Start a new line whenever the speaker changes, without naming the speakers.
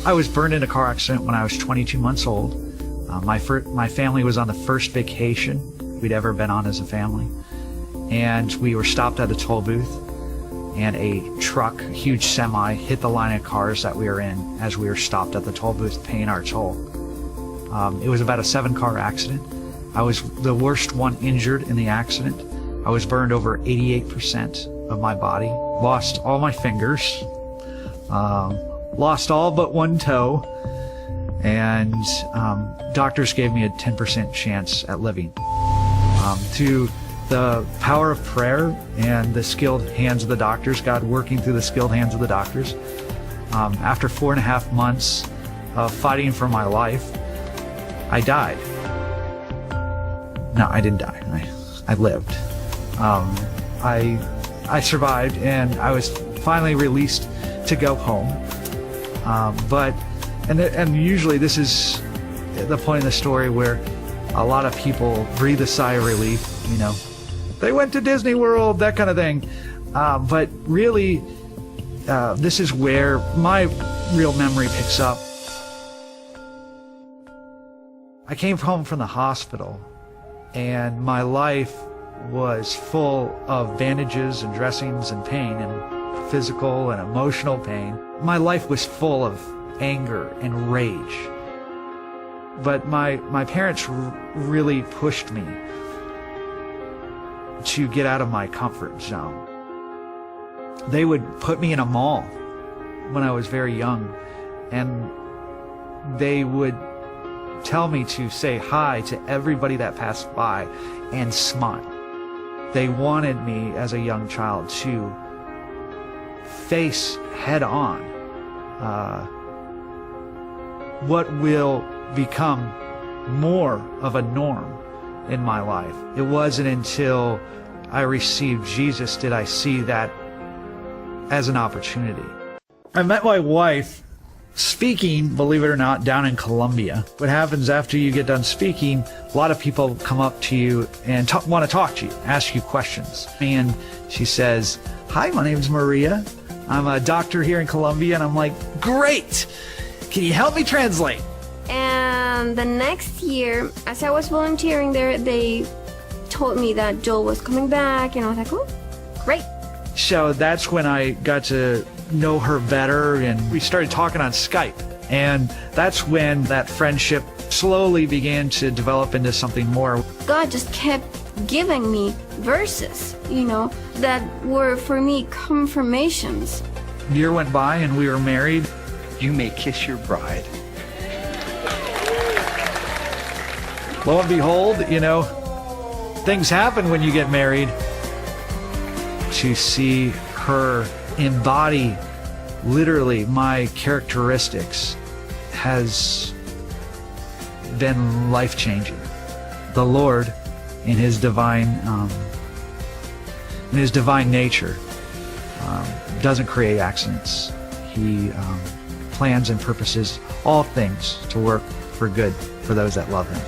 I was burned in a car accident when I was 22 months old. My family was on the first vacation we'd ever been on as a family. And we were stopped at a toll booth, and a truck, a huge semi, hit the line of cars that we were in as we were stopped at the toll booth paying our toll. It was about a 7-car accident. I was the worst one injured in the accident. I was burned over 88% of my body, lost all my fingers, lost all but one toe, and doctors gave me a 10% chance at living. Through the power of prayer and the skilled hands of the doctors, God working through the skilled hands of the doctors, after 4.5 months of fighting for my life, I died. No, I didn't die. I lived. I survived, and I was finally released to go home. And usually this is the point in the story where a lot of people breathe a sigh of relief. You know, they went to Disney World, that kind of thing. But really, this is where my real memory picks up. I came home from the hospital, and my life was full of bandages and dressings and pain, and physical and emotional pain. My life was full of anger and rage. But my parents really pushed me to get out of my comfort zone. They would put me in a mall when I was very young, and they would tell me to say hi to everybody that passed by and smile. They wanted me as a young child to face head on what will become more of a norm in my life. It wasn't until I received Jesus did I see that as an opportunity. I met my wife speaking, believe it or not, down in Colombia. What happens after you get done speaking, a lot of people come up to you and want to talk to you, ask you questions. And she says, "Hi, my name's Maria. I'm a doctor here in Colombia." And I'm like, "Great! Can you help me translate?"
And the next year, as I was volunteering there, they told me that Joel was coming back, and I was like, "Oh, great."
So that's when I got to know her better, and we started talking on Skype. And that's when that friendship slowly began to develop into something more.
God just kept giving me verses, that were for me confirmations.
A year went by and we were married.
You may kiss your bride.
Lo and behold, things happen when you get married. To see her embody literally my characteristics has been life-changing. The Lord, in His divine nature, doesn't create accidents. He plans and purposes all things to work for good for those that love Him.